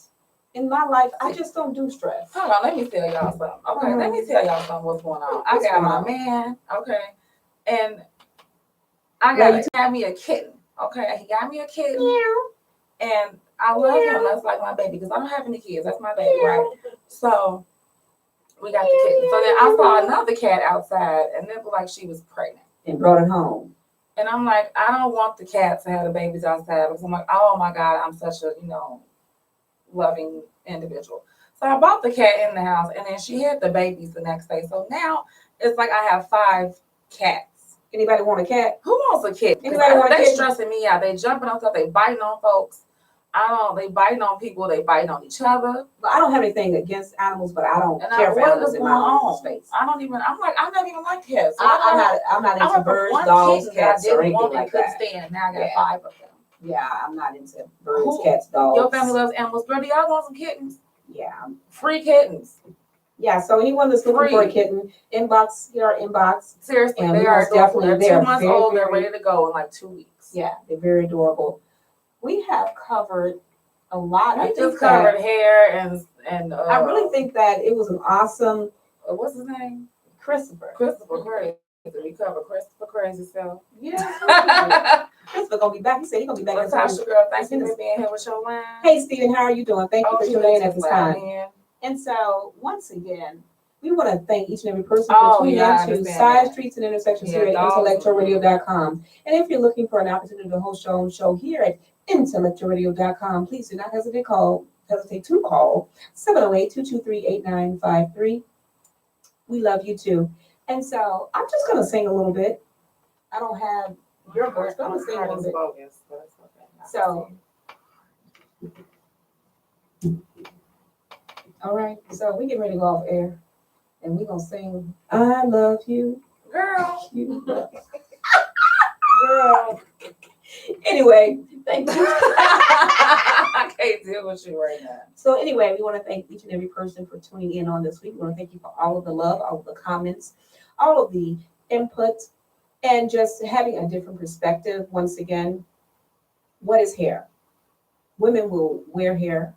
in my life, I just don't do stress. Hold on, let me tell y'all something. Okay, let me tell y'all something. What's going on? I What's got going my on? man. Okay, and I Yeah, got me a kitten. Okay, he got me a kitten, and I love him. That's like my baby because I don't have any kids. That's my baby, right? So we got the kitten. So then I saw another cat outside, and it looked like she was pregnant. And brought it home. And I'm like, I don't want the cat to have the babies outside because I'm like, oh my God, I'm such a, loving individual. So I bought the cat in the house and then she had the babies the next day. So now it's like I have 5 cats. Anybody want a cat? Who wants a kitten? Anybody want a They kitten? stressing me out. They jumping on stuff. They biting on folks. They biting on people. They biting on each other. Well, I don't have anything against animals, but I don't And care for what animals is in going my own on? space. I'm not even like cats. So I'm not I into went from birds, one dogs, kitten that I cats, or didn't anything want like and couldn't that. stand. Now I got Yeah. 5 of them. Yeah, I'm not into birds, Who- cats, dogs. Your family loves animals. Girl, do y'all want some kittens? Yeah. Free kittens. Yeah, so anyone that's looking for a Free. kitten, inbox, get our inbox. Seriously, And they we are most definitely adorable. They're there. 2 months Very, old. They're very- ready to go in like 2 weeks. Yeah, they're very adorable. We have covered a lot. We I just think covered that, hair and I really think that it was an awesome what's his name? Christopher. Christopher Crazy. We covered Christopher Crazy self. Yeah, Christopher gonna be back. He said he's gonna be back. next week. Natasha, girl, thank you for being here with your line. Hey, Stephen, how are you doing? Thank you for tuning in at this time. Man. And so, once again, we want to thank each and every person Oh, for tuning yeah, I in to understand Side that. Streets and Intersections Yeah, here at dogs. IntellectualRadio.com. And if you're looking for an opportunity to host your own show here at IntellectualRadio.com, please do not hesitate to call 708-223-8953. We love you too. And so, I'm just going to sing a little bit. I don't have your voice, but I'm going to sing a little bit. Bogus, but it's okay. So, all right, so we get ready to go off air, and we're gonna sing "I Love You." Girl. You love- Girl. Anyway, thank you. I can't deal with you right now. So anyway, we want to thank each and every person for tuning in on this week. We want to thank you for all of the love, all of the comments, all of the input, and just having a different perspective. Once again, what is hair? Women will wear hair.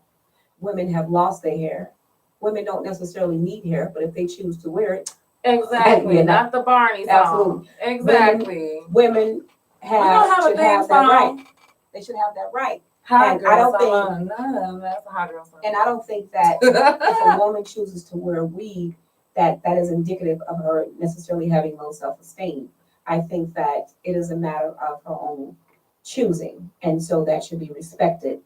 Women have lost their hair. Women don't necessarily need hair, but if they choose to wear it, Exactly. Yeah, Not the Barney song. Absolutely. Exactly. women We don't have a should theme have that right. song. They should have that right. Hot And girl I don't summer. No, that's a hot girl summer. And I don't think that if a woman chooses to wear weave, that is indicative of her necessarily having low self-esteem. I think that it is a matter of her own choosing, and so that should be respected.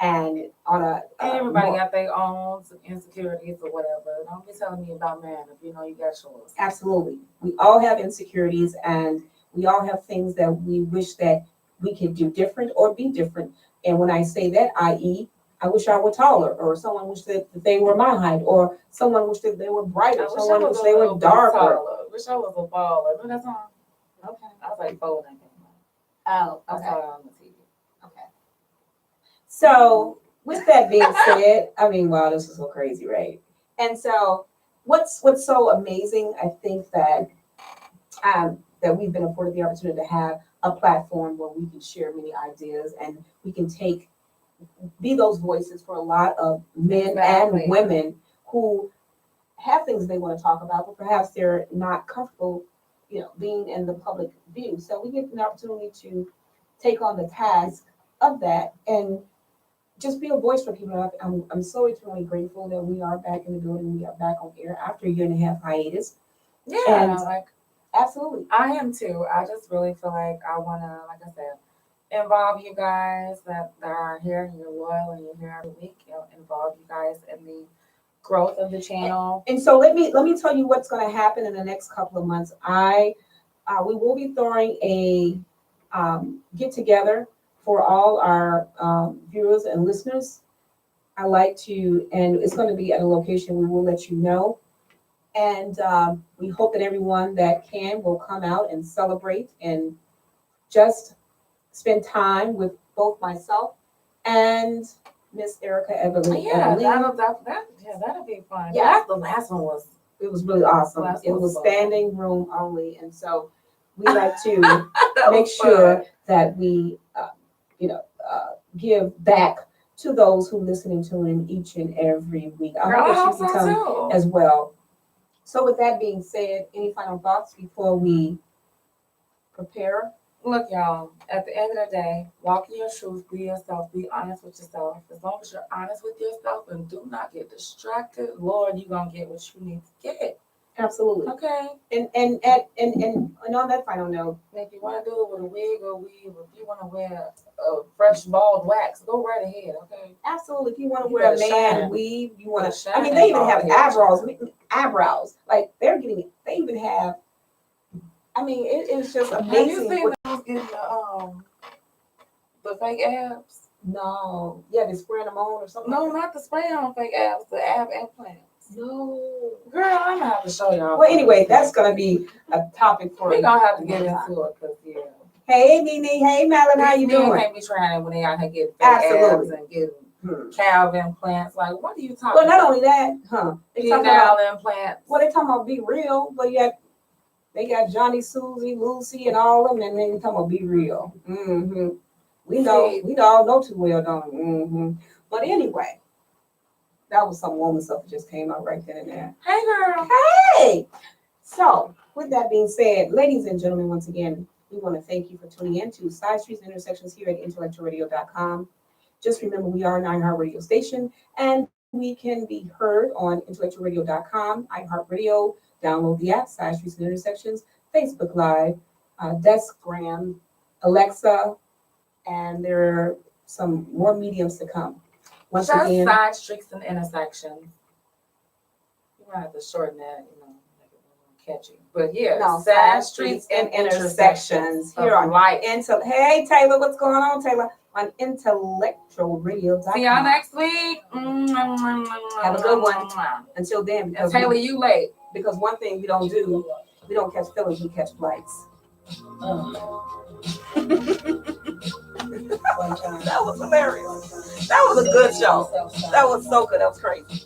And on a Everybody more- got their own insecurities or whatever. Don't be telling me about man if you know you got yours. absolutely, we all have insecurities, and we all have things that we wish that we could do different or be different. And when I say that, i.e., I wish I were taller, or someone wished that they were my height, or someone wished that they were brighter, someone wished they were darker. Taller. Wish I was a baller. Remember that song? Okay. I was like 4 when I came Oh, out. I okay. saw it on the TV. Okay. So with that being said, I mean, wow, this is so crazy, right? And so what's so amazing, I think that that we've been afforded the opportunity to have a platform where we can share many ideas and we can be those voices for a lot of men Exactly. and women who have things they want to talk about, but perhaps they're not comfortable being in the public view. So we get an opportunity to take on the task of that and just be a voice for people. I'm so eternally grateful that we are back in the building. We are back on air after a year and a half hiatus. Yeah, And like absolutely. I am too. I just really feel like I want to, like I said, involve you guys that are here and you're loyal and you're here every week. Involve you guys in the growth of the channel. And so let me tell you what's going to happen in the next couple of months. We will be throwing a get together for all our viewers and listeners. I like to, and it's going to be at a location we will let you know. And we hope that everyone that can will come out and celebrate and just spend time with both myself and Miss Erica Evelyn. Yeah, that'll be fun. Yeah, the last one was. It was really awesome. It was standing room only, and so we like to make sure that we, give back to those who listen and tune in each and every week. I hope that you can come as well. So, with that being said, any final thoughts before we prepare? Look, y'all, at the end of the day, walk in your truth, be yourself, be honest with yourself. As long as you're honest with yourself and do not get distracted, Lord, you're going to get what you need to get. Absolutely. Okay. And on that final note, if you want to do it with a wig or weave, if you want to wear a fresh bald wax, go right ahead, okay? Absolutely. If you want to wear a man weave, you want to, I mean, they even have eyebrows. Like, they even have, I mean, it's just amazing. Have you seen those getting the fake abs? No. Yeah, they're spraying them on or something? No, not the spray on fake abs, the ab implants. No. Girl, I'm going to have to show y'all. Well, anyway, that's going to be a topic for We're going to have to get into it because, yeah. Hey, Nene. Hey, Madeline. How you doing? Can't be trying it when they out here getting fake abs and getting calf implants. Like, what are you talking about? Well, not only that, They talking about implants. Well, they talking about Be Real, but yet they got Johnny, Susie, Lucy, and all of them, and then they talking about Be Real. Mm-hmm. We all know too well, don't we? Mm-hmm. But anyway, that was some woman stuff that just came out right then and there. Hey, girl. Hey! So, with that being said, ladies and gentlemen, once again, we want to thank you for tuning in to Side Streets and Intersections here at IntellectualRadio.com. Just remember, we are an iHeartRadio station, and we can be heard on IntellectualRadio.com, iHeartRadio. Download the app, Side Streets and Intersections, Facebook Live, Deskgram, Alexa, and there are some more mediums to come. Once again, Side Streets and Intersections. You might have to shorten that, make it catchy. But yeah, no, Side Streets and Intersections. Here on Hey Taylor, what's going on, Taylor? On IntellectualRadio.com. See y'all next week. Have a good one. Until then, because Taylor, you late. Because one thing we don't do, we don't catch feelings, we catch flights. That was hilarious. That was a good show. That was so good. That was crazy.